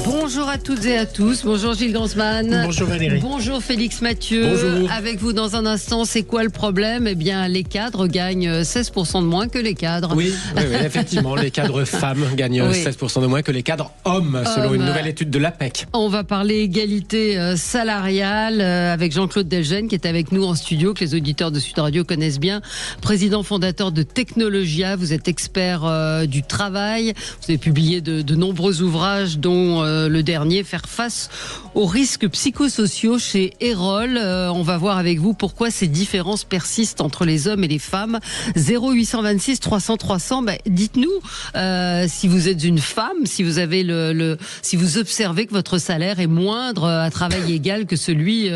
Bonjour à toutes et à tous. Bonjour Gilles Gansman. Bonjour Valérie. Bonjour Félix Mathieu. Bonjour. Avec vous dans un instant, c'est quoi le problème ? Eh bien, les cadres gagnent 16% de moins que les cadres. Oui, effectivement, les cadres femmes gagnent 16% de moins que les cadres hommes, selon une nouvelle étude de l'APEC. On va parler égalité salariale avec Jean-Claude Delgenne qui est avec nous en studio, que les auditeurs de Sud Radio connaissent bien. Président fondateur de Technologia, vous êtes expert du travail. Vous avez publié de nombreux ouvrages, dont le dernier, Faire face aux risques psychosociaux chez Erol. On va voir avec vous pourquoi ces différences persistent entre les hommes et les femmes. 0826 300 300. Dites-nous si vous êtes une femme, si vous avez si vous observez que votre salaire est moindre à travail égal que celui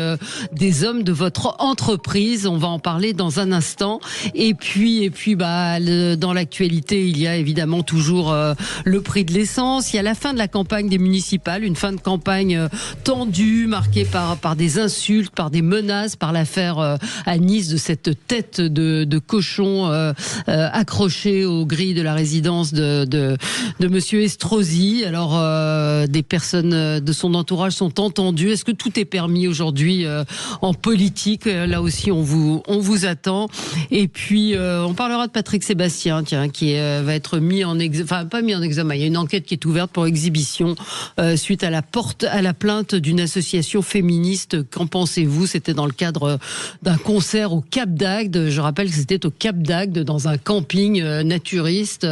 des hommes de votre entreprise. On va en parler dans un instant. Et puis dans l'actualité, il y a évidemment toujours le prix de l'essence. Il y a la fin de la campagne des municipales, une fin de campagne tendue, marquée par des insultes, par des menaces, par l'affaire à Nice de cette tête de cochon accrochée aux grilles de la résidence de monsieur Estrosi. Alors, des personnes de son entourage sont entendues. Est-ce que tout est permis aujourd'hui en politique ? Là aussi, on vous attend. Et puis, on parlera de Patrick Sébastien, qui va être mis en examen. Enfin, pas mis en examen. Il y a une enquête qui est ouverte pour exhibition suite à la plainte d'une association féministe. Qu'en pensez-vous ? C'était dans le cadre d'un concert au Cap d'Agde. Je rappelle que c'était au Cap d'Agde, dans un camping naturiste.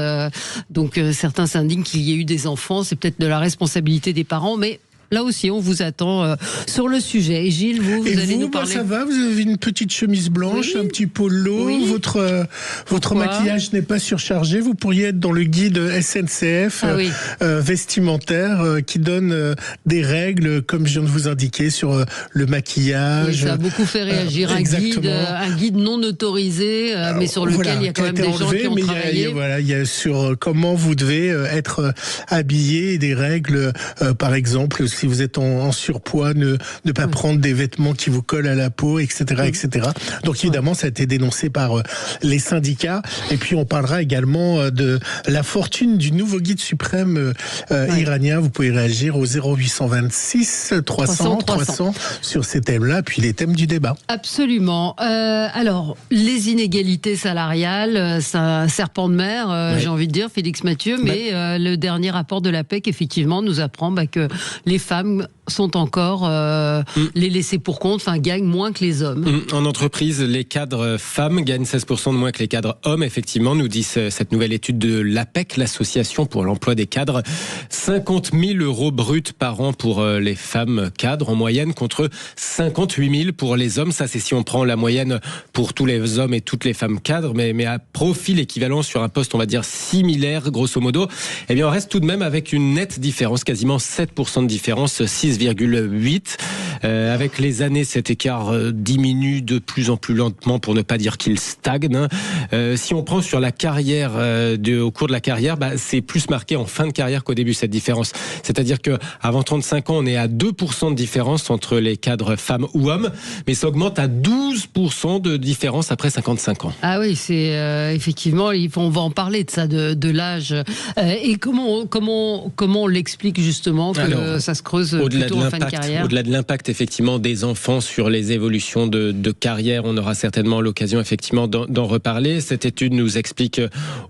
Donc certains s'indignent qu'il y ait eu des enfants. C'est peut-être de la responsabilité des parents, mais là aussi, on vous attend sur le sujet. Et Gilles, vous allez nous parler. Ça va, vous avez une petite chemise blanche, un petit polo, votre maquillage n'est pas surchargé. Vous pourriez être dans le guide SNCF vestimentaire qui donne des règles, comme je viens de vous indiquer, sur le maquillage. Oui, ça a beaucoup fait réagir. Un guide non autorisé, mais sur lequel il y a quand même des gens qui ont travaillé. Il y a sur comment vous devez être habillé, des règles, par exemple, si vous êtes en surpoids, ne pas prendre des vêtements qui vous collent à la peau, etc., etc. Donc évidemment, ça a été dénoncé par les syndicats. Et puis on parlera également de la fortune du nouveau guide suprême iranien. Vous pouvez réagir au 0826 300 sur ces thèmes-là, puis les thèmes du débat. Absolument. Alors, les inégalités salariales, c'est un serpent de mer, j'ai envie de dire, Félix Mathieu, mais le dernier rapport de l'APEC, effectivement, nous apprend que les femmes sont encore les laissés pour compte, gagnent moins que les hommes. En entreprise, les cadres femmes gagnent 16% de moins que les cadres hommes, effectivement, nous dit cette nouvelle étude de l'APEC, l'Association pour l'emploi des cadres. 50 000 euros bruts par an pour les femmes cadres en moyenne, contre 58 000 pour les hommes. Ça, c'est si on prend la moyenne pour tous les hommes et toutes les femmes cadres, mais à profil équivalent sur un poste, on va dire, similaire, grosso modo, eh bien, on reste tout de même avec une nette différence, quasiment 7% de différence, 6,8. Avec les années, cet écart diminue de plus en plus lentement, pour ne pas dire qu'il stagne. Si on prend sur la carrière, au cours de la carrière, c'est plus marqué en fin de carrière qu'au début, cette différence. C'est-à-dire que avant 35 ans, on est à 2% de différence entre les cadres femmes ou hommes, mais ça augmente à 12% de différence après 55 ans. Ah oui, c'est effectivement, on va en parler de ça, de l'âge. Et comment on l'explique justement que ça se creuse plutôt en fin de carrière ? Au-delà de l'impact effectivement des enfants sur les évolutions de carrière, on aura certainement l'occasion effectivement d'en reparler. Cette étude nous explique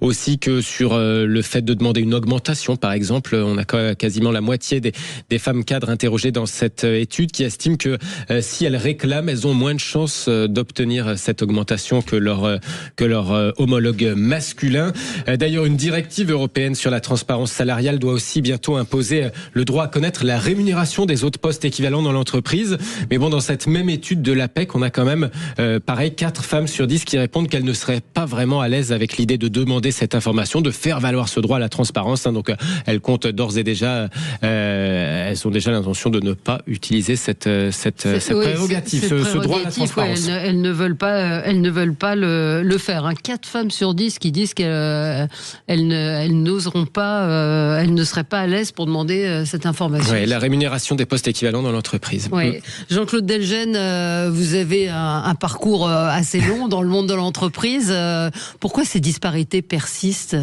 aussi que sur le fait de demander une augmentation, par exemple, on a quasiment la moitié des femmes cadres interrogées dans cette étude qui estiment que si elles réclament, elles ont moins de chances d'obtenir cette augmentation que leur homologue masculin. D'ailleurs, une directive européenne sur la transparence salariale doit aussi bientôt imposer le droit à connaître la rémunération des autres postes équivalents dans l'entreprise. Mais bon, dans cette même étude de l'APEC, on a quand même, 4 femmes sur 10 qui répondent qu'elles ne seraient pas vraiment à l'aise avec l'idée de demander cette information, de faire valoir ce droit à la transparence. Donc, elles comptent d'ores et déjà, elles ont déjà l'intention de ne pas utiliser cette prérogative, ce droit à la transparence. Elles ne veulent pas le faire. 4 femmes sur 10 qui disent qu'elles n'oseront pas, elles ne seraient pas à l'aise pour demander cette information. Oui, la rémunération des postes équivalents dans l'entreprise. Oui. Jean-Claude Delgenne, vous avez un parcours assez long dans le monde de l'entreprise. Pourquoi ces disparités persistent ?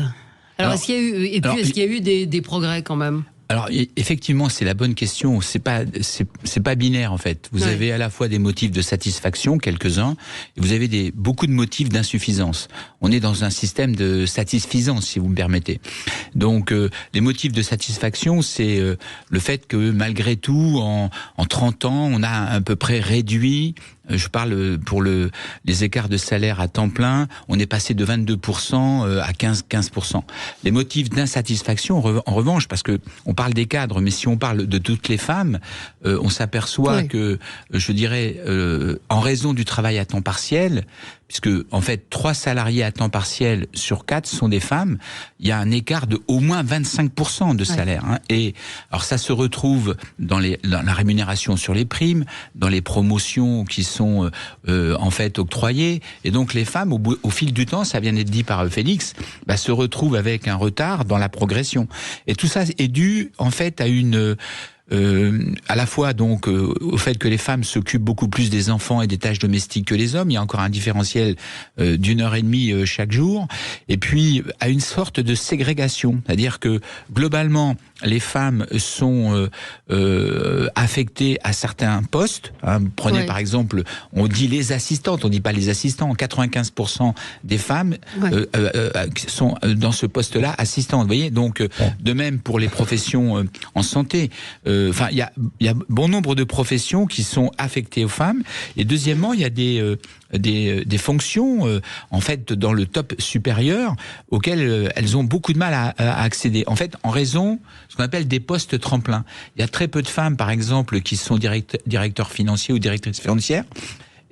Est-ce qu'il y a eu des progrès quand même ? Alors effectivement, c'est la bonne question. C'est pas binaire en fait. Vous avez à la fois des motifs de satisfaction, quelques-uns, et vous avez beaucoup de motifs d'insuffisance. On est dans un système de satisfaisance, si vous me permettez. Donc les motifs de satisfaction, c'est le fait que malgré tout, en 30 ans, on a à peu près réduit. Je parle pour les écarts de salaire à temps plein, on est passé de 22% à 15%. Les motifs d'insatisfaction, en revanche, parce que on parle des cadres, mais si on parle de toutes les femmes, on s'aperçoit que, je dirais, en raison du travail à temps partiel, puisque en fait 3 salariés à temps partiel sur 4 sont des femmes, il y a un écart de au moins 25% de salaire. Hein. Et alors ça se retrouve dans la rémunération sur les primes, dans les promotions qui sont en fait octroyées, et donc les femmes au fil du temps, ça vient d'être dit par Félix, se retrouvent avec un retard dans la progression. Et tout ça est dû en fait à à la fois donc au fait que les femmes s'occupent beaucoup plus des enfants et des tâches domestiques que les hommes. Il y a encore un différentiel d'1h30 chaque jour. Et puis à une sorte de ségrégation, c'est-à-dire que globalement les femmes sont affectées à certains postes. Hein. Prenez par exemple, on dit les assistantes, on dit pas les assistants. 95% des femmes sont dans ce poste-là assistantes. Vous voyez, donc de même pour les professions en santé. Enfin, il y a bon nombre de professions qui sont affectées aux femmes. Et deuxièmement, il y a des fonctions en fait dans le top supérieur auxquelles elles ont beaucoup de mal à accéder. En fait, en raison ce qu'on appelle des postes tremplins. Il y a très peu de femmes, par exemple, qui sont directeurs financiers ou directrices financières.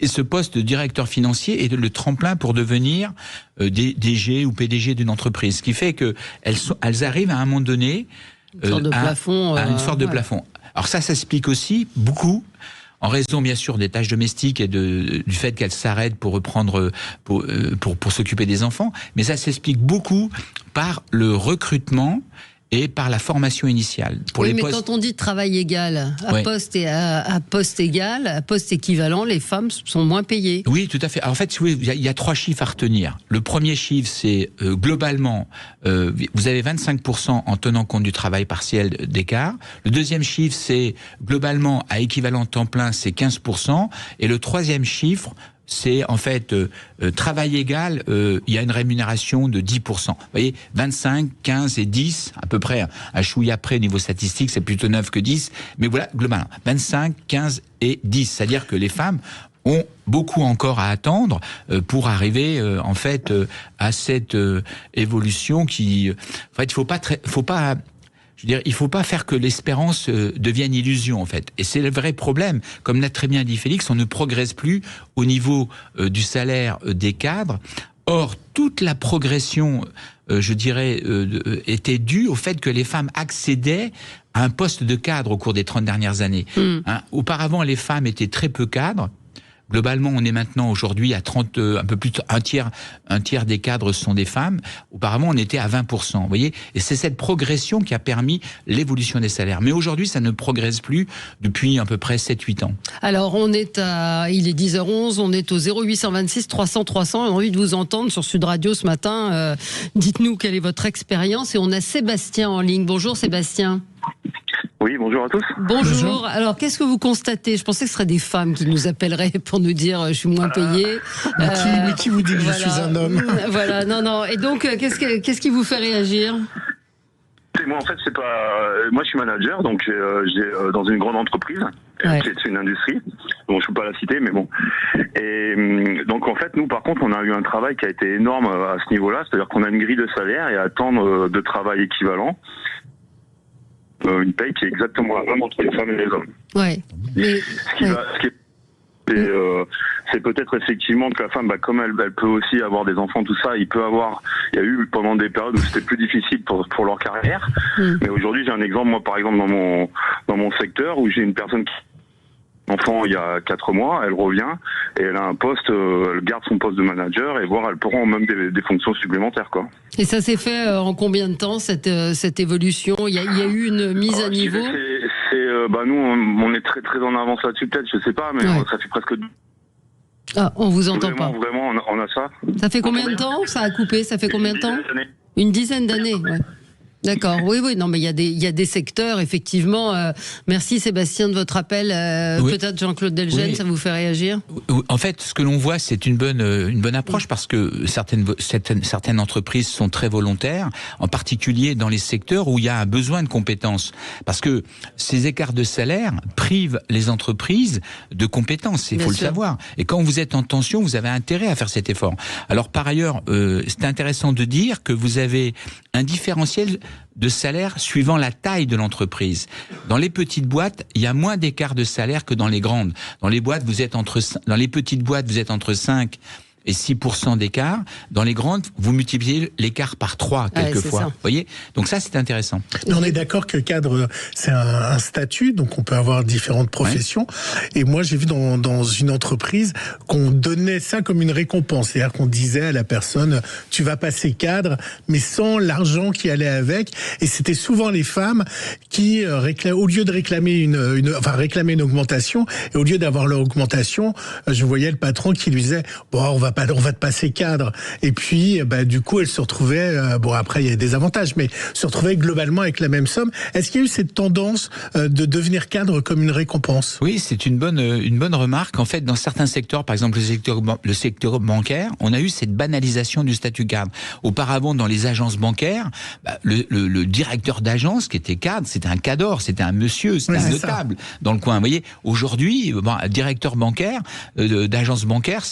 Et ce poste de directeur financier est le tremplin pour devenir DG ou PDG d'une entreprise. Ce qui fait que elles arrivent à un moment donné à une sorte de plafond. Alors ça s'explique aussi beaucoup en raison bien sûr des tâches domestiques et du fait qu'elles s'arrêtent pour reprendre pour s'occuper des enfants, mais ça s'explique beaucoup par le recrutement et par la formation initiale. Mais quand on dit travail égal, à poste égal, à poste équivalent, les femmes sont moins payées. Oui, tout à fait. Alors, en fait, il y a 3 chiffres à retenir. Le premier chiffre, c'est globalement, vous avez 25% en tenant compte du travail partiel d'écart. Le deuxième chiffre, c'est globalement, à équivalent temps plein, c'est 15%. Et le troisième chiffre, c'est en fait travail égal, il y a une rémunération de 10%. Vous voyez, 25, 15 et 10, à peu près, à chouïa près niveau statistique, c'est plutôt 9 que 10, mais voilà, globalement, 25, 15 et 10, c'est-à-dire que les femmes ont beaucoup encore à attendre pour arriver en fait à cette évolution qui, en fait, il faut pas faire que l'espérance devienne illusion, en fait. Et c'est le vrai problème. Comme l'a très bien dit Félix, on ne progresse plus au niveau du salaire des cadres. Or, toute la progression, je dirais, était due au fait que les femmes accédaient à un poste de cadre au cours des 30 dernières années. Hein, auparavant, les femmes étaient très peu cadres. Globalement, on est maintenant aujourd'hui à 30, un peu plus un tiers des cadres sont des femmes. Auparavant, on était à 20%. Vous voyez, et c'est cette progression qui a permis l'évolution des salaires. Mais aujourd'hui, ça ne progresse plus depuis à peu près 7-8 ans. Alors, il est 10h11, on est au 0826 300 300. On a envie de vous entendre sur Sud Radio ce matin. Dites-nous quelle est votre expérience. Et on a Sébastien en ligne. Bonjour Sébastien. Oui, bonjour à tous. Bonjour. Alors, qu'est-ce que vous constatez? Je pensais que ce serait des femmes qui nous appelleraient pour nous dire je suis moins payé. Qui vous dit que je suis un homme? Voilà, non. Et donc, qu'est-ce qui vous fait réagir? Moi, en fait, c'est pas. Moi, je suis manager, donc j'ai dans une grande entreprise. C'est une industrie. Bon, je peux pas la citer, mais bon. Et donc, en fait, nous, par contre, on a eu un travail qui a été énorme à ce niveau-là. C'est-à-dire qu'on a une grille de salaire et à temps de travail équivalent. Une paye qui est exactement la même entre les femmes et les hommes. Ouais. Mais, c'est peut-être effectivement que la femme, comme elle peut aussi avoir des enfants, tout ça, il y a eu pendant des périodes où c'était plus difficile pour leur carrière. Mais aujourd'hui, j'ai un exemple, moi, par exemple, dans mon secteur, où j'ai une personne qui enfant il y a 4 mois, elle revient et elle a un poste, elle garde son poste de manager et voire elle prend même des fonctions supplémentaires, quoi. Et ça s'est fait en combien de temps cette évolution? Il y a eu une mise à niveau? Nous on est très très en avance là-dessus, peut-être, je sais pas, mais ça fait presque. On vous entend pas. Vraiment, on a ça. Ça fait combien de temps ça a coupé? Ça fait combien de temps? Une dizaine d'années. Ouais. D'accord, oui, non, mais il y a des secteurs, effectivement. Merci Sébastien de votre appel. Oui. Peut-être Jean-Claude Delgenne, ça vous fait réagir? En fait, ce que l'on voit, c'est une bonne approche parce que certaines entreprises sont très volontaires, en particulier dans les secteurs où il y a un besoin de compétences. Parce que ces écarts de salaire privent les entreprises de compétences, il faut le savoir. Et quand vous êtes en tension, vous avez intérêt à faire cet effort. Alors par ailleurs, c'est intéressant de dire que vous avez un différentiel de salaire suivant la taille de l'entreprise. Dans les petites boîtes, il y a moins d'écart de salaire que dans les grandes. Dans les petites boîtes, vous êtes entre 5 et 6% d'écart. Dans les grandes, vous multipliez l'écart par 3 quelquefois. Vous voyez ? Donc ça, c'est intéressant. On est d'accord que cadre, c'est un statut, donc on peut avoir différentes professions. Ouais. Et moi, j'ai vu dans une entreprise qu'on donnait ça comme une récompense. C'est-à-dire qu'on disait à la personne, tu vas passer cadre, mais sans l'argent qui allait avec. Et c'était souvent les femmes qui au lieu de réclamer réclamer une augmentation, et au lieu d'avoir leur augmentation, je voyais le patron qui lui disait, bon, on va te passer cadre. Et puis, du coup, elle se retrouvait, après, il y a des avantages, mais se retrouvait globalement avec la même somme. Est-ce qu'il y a eu cette tendance de devenir cadre comme une récompense? Oui, c'est une bonne remarque. En fait, dans certains secteurs, par exemple le secteur bancaire, on a eu cette banalisation du statut cadre. Auparavant, dans les agences bancaires, le directeur d'agence qui était cadre, c'était un cadre, c'était un monsieur, c'était un notable dans le coin. Vous voyez, aujourd'hui, un directeur bancaire, d'agence bancaire,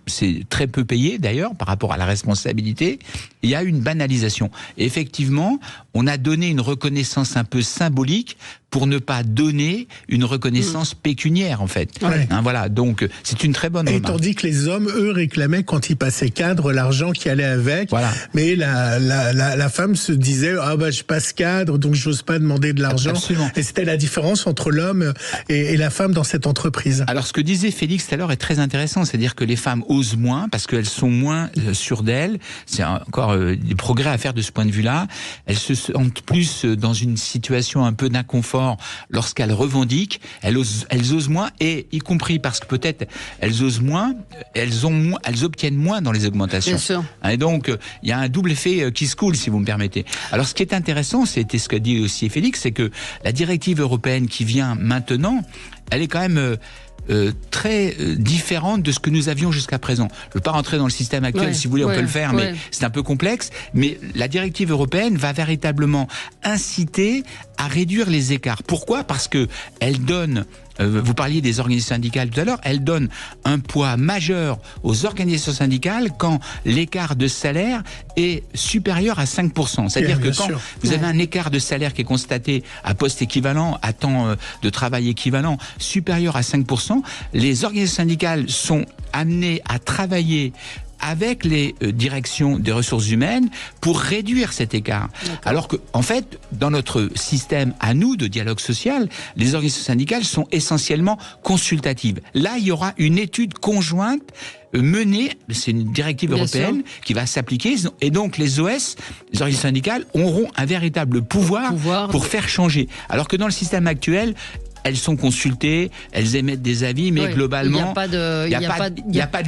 c'est très peu payé d'ailleurs par rapport à la responsabilité. Il y a une banalisation. Et effectivement, on a donné une reconnaissance un peu symbolique pour ne pas donner une reconnaissance pécuniaire, en fait. Ouais. Voilà, donc c'est une très bonne remarque. Et tandis que les hommes, eux, réclamaient, quand ils passaient cadre, l'argent qui allait avec. Voilà. Mais la femme se disait, je passe cadre, donc j'ose pas demander de l'argent. Absolument. Et c'était la différence entre l'homme et la femme dans cette entreprise. Alors, ce que disait Félix tout à l'heure est très intéressant, c'est-à-dire que les femmes osent moins, parce qu'elles sont moins sûres d'elles. C'est encore des progrès à faire de ce point de vue-là. Elles se sentent plus dans une situation un peu d'inconfort lorsqu'elles revendiquent, elles osent moins, et y compris parce que peut-être elles osent moins, elles obtiennent moins dans les augmentations. Bien sûr. Et donc il y a un double effet qui se coule, si vous me permettez. Alors ce qui est intéressant, c'était ce qu'a dit aussi Félix, c'est que la directive européenne qui vient maintenant, elle est quand même très différente de ce que nous avions jusqu'à présent. Je ne veux pas rentrer dans le système actuel, si vous voulez, on peut le faire, mais c'est un peu complexe. Mais la directive européenne va véritablement inciter à réduire les écarts. Pourquoi ? Parce que elle donne, vous parliez des organisations syndicales tout à l'heure, elle donne un poids majeur aux organisations syndicales quand l'écart de salaire est supérieur à 5%. C'est-à-dire que quand vous avez un écart de salaire qui est constaté à poste équivalent, à temps de travail équivalent, supérieur à 5%, les organisations syndicales sont amenées à travailler avec les directions des ressources humaines pour réduire cet écart. Alors que, en fait, dans notre système à nous de dialogue social, les organisations syndicales sont essentiellement consultatives. Là, il y aura une étude conjointe menée, c'est une directive européenne qui va s'appliquer, et donc les OS, les organisations syndicales, auront un véritable pouvoir pour faire changer. Alors que dans le système actuel, elles sont consultées, elles émettent des avis, mais globalement, il n'y a pas de levier. Il n'y a pas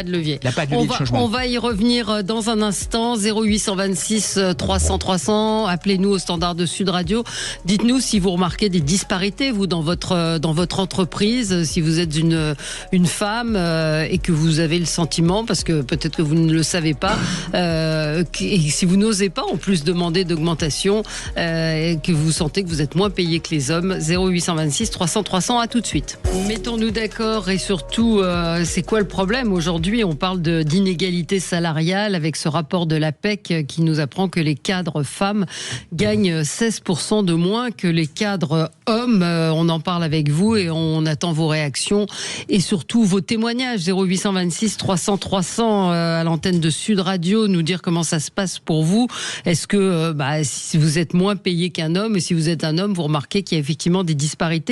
de levier. Il n'y a pas de levier de changement. On va y revenir dans un instant. 0826 300 300. Appelez-nous au standard de Sud Radio. Dites-nous si vous remarquez des disparités, vous, dans votre entreprise, si vous êtes une femme et que vous avez le sentiment, parce que peut-être que vous ne le savez pas, et si vous n'osez pas en plus demander d'augmentation, et que vous sentez que vous êtes moins payé que les hommes. 0826 300 300, à tout de suite. Mettons-nous d'accord, et surtout, c'est quoi le problème aujourd'hui? On parle d'inégalité salariale avec ce rapport de l'APEC qui nous apprend que les cadres femmes gagnent 16% de moins que les cadres hommes. On en parle avec vous et on attend vos réactions et surtout vos témoignages. 0826 300 300 à l'antenne de Sud Radio, nous dire comment ça se passe pour vous. Est-ce que si vous êtes moins payé qu'un homme, et si vous êtes un homme, vous remarquez qu'il y a effectivement des disparités.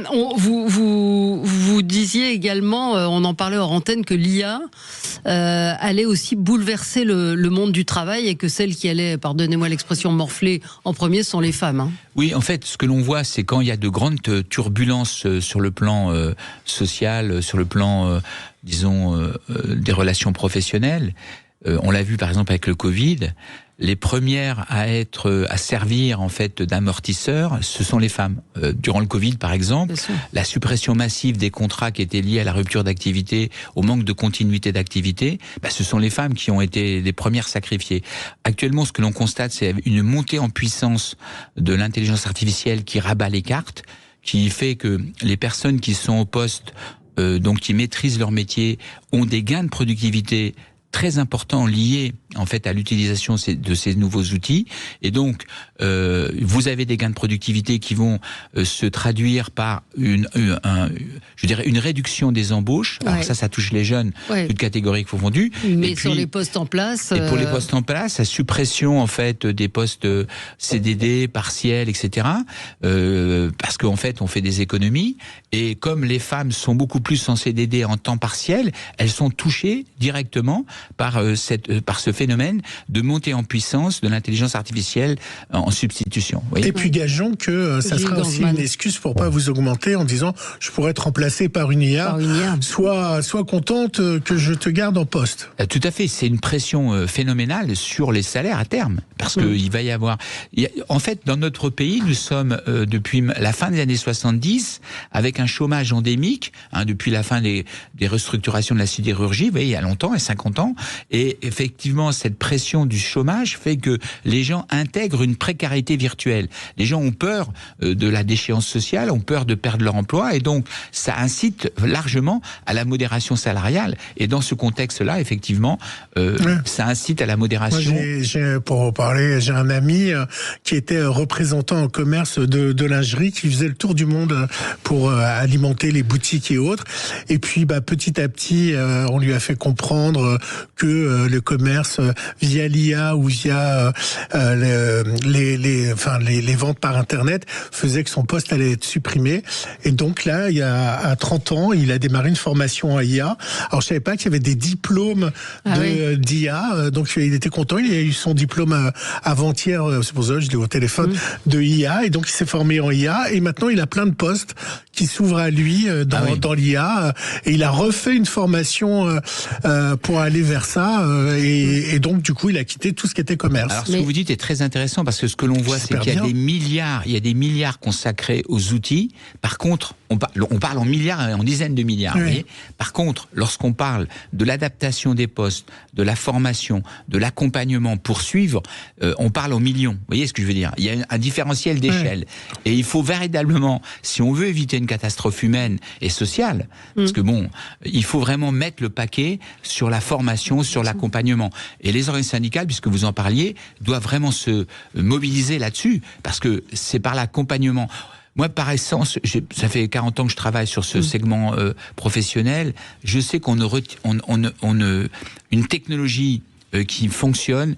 Vous disiez également, on en parlait hors antenne, que l'IA allait aussi bouleverser le monde du travail, et que celles qui allaient, pardonnez-moi l'expression, morfler en premier sont les femmes. Hein. Oui, en fait, ce que l'on voit, c'est quand il y a de grandes turbulences sur le plan social, sur le plan, disons, des relations professionnelles. On l'a vu par exemple avec le Covid. les premières à servir en fait d'amortisseur, ce sont les femmes. Durant le Covid, par exemple, la suppression massive des contrats qui étaient liés à la rupture d'activité, au manque de continuité d'activité, ce sont les femmes qui ont été les premières sacrifiées. Actuellement, ce que l'on constate, c'est une montée en puissance de l'intelligence artificielle qui rabat les cartes, qui fait que les personnes qui sont au poste, donc qui maîtrisent leur métier, ont des gains de productivité très importants liés en fait à l'utilisation de ces nouveaux outils, et donc vous avez des gains de productivité qui vont se traduire par une réduction des embauches. Alors ça touche les jeunes, toutes catégories confondues. Mais sur les postes en place, et pour les postes en place, la suppression en fait des postes CDD partiels, etc. Parce qu'en fait on fait des économies, et comme les femmes sont beaucoup plus en CDD en temps partiel, elles sont touchées directement par ce phénomène de montée en puissance de l'intelligence artificielle en substitution. Et puis gageons que ça sera aussi une excuse pour pas vous augmenter en disant je pourrais être remplacé par une IA. Sois contente que je te garde en poste. Tout à fait, c'est une pression phénoménale sur les salaires à terme, parce que il va y avoir. En fait, dans notre pays, nous sommes depuis la fin des années 70 avec un chômage endémique, depuis la fin des restructurations de la sidérurgie, vous voyez, il y a longtemps, il y a 50 ans. Et effectivement, cette pression du chômage fait que les gens intègrent une précarité virtuelle. Les gens ont peur de la déchéance sociale, ont peur de perdre leur emploi, et donc ça incite largement à la modération salariale. Et dans ce contexte-là, effectivement, ça incite à la modération. Moi, j'ai un ami qui était représentant en commerce de lingerie, qui faisait le tour du monde pour alimenter les boutiques et autres. Et puis, petit à petit, on lui a fait comprendre que le commerce via l'IA ou via les ventes par Internet faisait que son poste allait être supprimé. Et donc là, à 30 ans, il a démarré une formation en IA. Alors, je savais pas qu'il y avait des diplômes d'IA. Donc, il était content. Il a eu son diplôme avant-hier. C'est pour ça que je l'ai au téléphone de IA. Et donc, il s'est formé en IA. Et maintenant, il a plein de postes qui s'ouvrent à lui dans l'IA. Et il a refait une formation pour aller vers ça. Et donc, du coup, il a quitté tout ce qui était commerce. Alors, ce que vous dites est très intéressant, parce que ce que l'on voit, c'est qu'il y a des milliards consacrés aux outils. Par contre, on parle en milliards et en dizaines de milliards. Vous voyez. Par contre, lorsqu'on parle de l'adaptation des postes, de la formation, de l'accompagnement pour suivre, on parle en millions. Vous voyez ce que je veux dire? Il y a un différentiel d'échelle. Et il faut véritablement, si on veut éviter une catastrophe humaine et sociale, parce que il faut vraiment mettre le paquet sur la formation, sur l'accompagnement. Et les organisations syndicales, puisque vous en parliez, doivent vraiment se mobiliser là-dessus, parce que c'est par l'accompagnement. Moi, par essence, ça fait 40 ans que je travaille sur ce segment professionnel. Je sais une technologie qui fonctionne,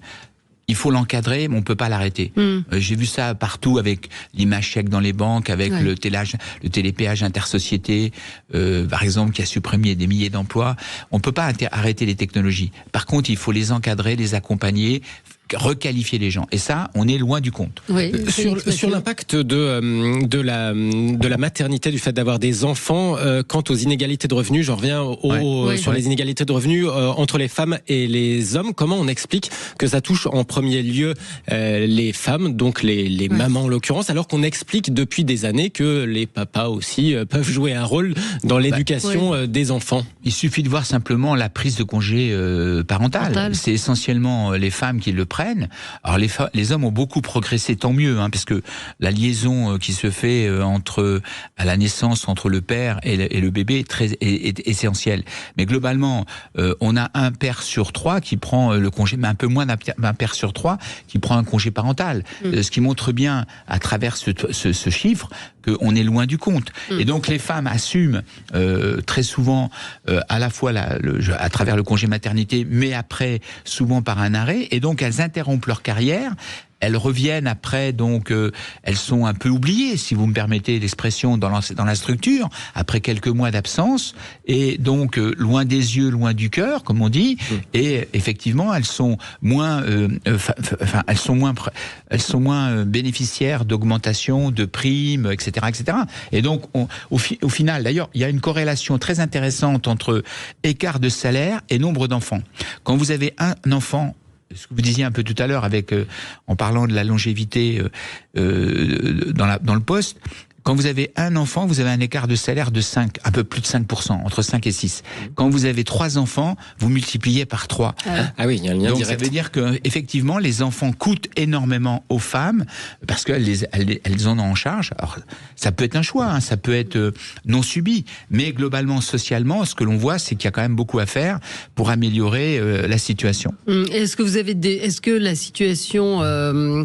il faut l'encadrer, mais on peut pas l'arrêter. J'ai vu ça partout avec l'image chèque dans les banques, avec le télépéage intersociété, par exemple, qui a supprimé des milliers d'emplois. On peut pas arrêter les technologies. Par contre, il faut les encadrer, les accompagner, requalifier les gens. Et ça, on est loin du compte. Sur l'impact de la maternité, du fait d'avoir des enfants, quant aux inégalités de revenus, j'en reviens sur les inégalités de revenus entre les femmes et les hommes. Comment on explique que ça touche en premier lieu les femmes, donc les mamans en l'occurrence, alors qu'on explique depuis des années que les papas aussi peuvent jouer un rôle dans l'éducation des enfants? Il suffit de voir simplement la prise de congé parental. C'est essentiellement les femmes qui le prennent. Alors les hommes ont beaucoup progressé, tant mieux, parce que la liaison qui se fait à la naissance entre le père et le bébé est essentielle. Mais globalement, on a un père sur 3 qui prend le congé, mais un peu moins d'un père sur 3 qui prend un congé parental. Ce qui montre bien, à travers ce chiffre, qu'on est loin du compte. Et donc les femmes assument très souvent à la fois à travers le congé maternité, mais après souvent par un arrêt, et donc elles interrompent leur carrière. Elles reviennent après, donc elles sont un peu oubliées, si vous me permettez l'expression, dans la structure, après quelques mois d'absence, et donc loin des yeux, loin du cœur, comme on dit, et effectivement elles sont moins bénéficiaires d'augmentation, de primes, etc., etc. Et donc au final, d'ailleurs, il y a une corrélation très intéressante entre écart de salaire et nombre d'enfants. Quand vous avez un enfant, ce que vous disiez un peu tout à l'heure en parlant de la longévité dans le poste. Quand vous avez un enfant, vous avez un écart de salaire de 5, un peu plus de 5%, entre 5 et 6. Quand vous avez 3 enfants, vous multipliez par 3. Ah oui, il y a un lien Donc direct. ça veut dire que effectivement, les enfants coûtent énormément aux femmes parce qu'elles en ont en charge. Alors, ça peut être un choix, ça peut être non subi, mais globalement, socialement, ce que l'on voit, c'est qu'il y a quand même beaucoup à faire pour améliorer la situation. Est-ce que la situation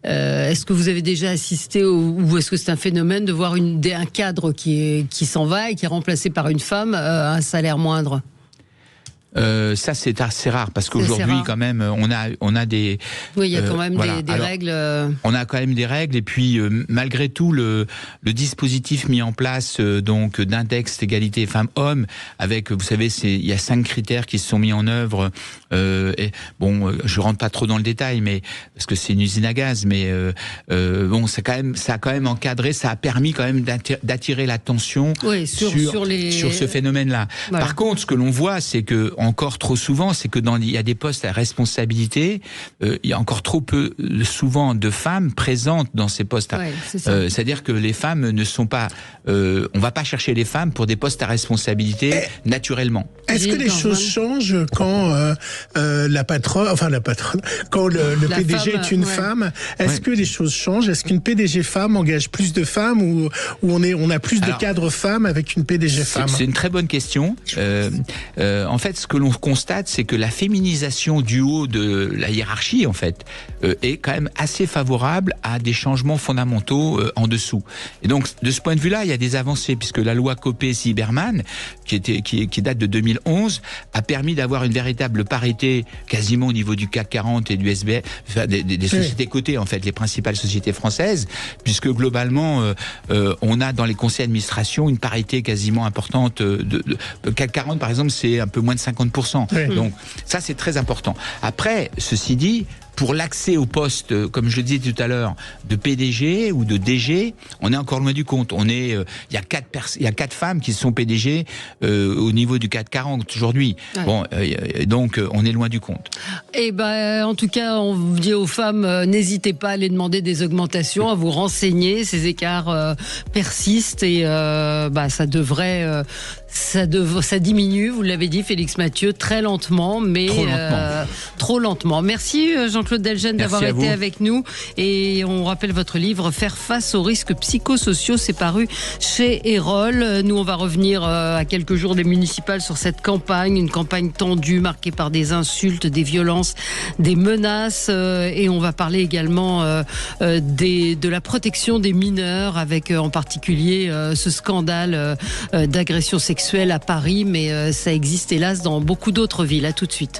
est-ce que vous avez déjà assisté ou est-ce que c'est un phénomène de voir un cadre qui s'en va et qui est remplacé par une femme à un salaire moindre? Ça c'est assez rare parce qu'aujourd'hui quand même on a des oui, il y a quand même des règles. On a quand même des règles et puis malgré tout le dispositif mis en place donc d'index d'égalité femmes-hommes avec, vous savez, il y a 5 critères qui se sont mis en œuvre. Je rentre pas trop dans le détail, mais parce que c'est une usine à gaz, mais ça a quand même encadré, ça a permis quand même d'attirer l'attention sur ce phénomène-là. Voilà. Par contre, ce que l'on voit, c'est que encore trop souvent, c'est que il y a des postes à responsabilité, il y a encore trop peu souvent de femmes présentes dans ces postes. C'est-à-dire que les femmes ne sont pas, on va pas chercher les femmes pour des postes à responsabilité naturellement. Est-ce que les choses changent quand la patronne, quand le PDG est une femme? Est-ce que les choses changent? Est-ce qu'une PDG femme engage plus de femmes ou on a plus de cadres femmes avec une PDG femme? C'est une très bonne question. En fait, ce que l'on constate, c'est que la féminisation du haut de la hiérarchie, en fait, est quand même assez favorable à des changements fondamentaux en dessous. Et donc, de ce point de vue-là, il y a des avancées, puisque la loi Copé-Zimmermann, qui date de 2011, a permis d'avoir une véritable parité quasiment au niveau du CAC 40 et du SBF, des sociétés cotées, en fait, les principales sociétés françaises, puisque globalement, on a dans les conseils d'administration une parité quasiment importante. Le CAC 40, par exemple, c'est un peu moins de 50%. Donc ça, c'est très important. Après, ceci dit, pour l'accès au poste, comme je le disais tout à l'heure, de PDG ou de DG, on est encore loin du compte. Il y a 4 femmes qui sont PDG au niveau du CAC 40 aujourd'hui. Donc on est loin du compte. Et en tout cas, on vous dit aux femmes, n'hésitez pas à les demander des augmentations, à vous renseigner. Ces écarts persistent et ça devrait. Ça diminue, vous l'avez dit, Félix Mathieu, très lentement, mais trop lentement. Merci Jean-Claude Delgenne d'avoir été avec nous. Et on rappelle votre livre Faire face aux risques psychosociaux, c'est paru chez Erol. Nous, on va revenir à quelques jours des municipales sur cette campagne, une campagne tendue, marquée par des insultes, des violences, des menaces. Et on va parler également de la protection des mineurs, avec en particulier ce scandale d'agression sexuelle à Paris, mais ça existe hélas dans beaucoup d'autres villes. À tout de suite.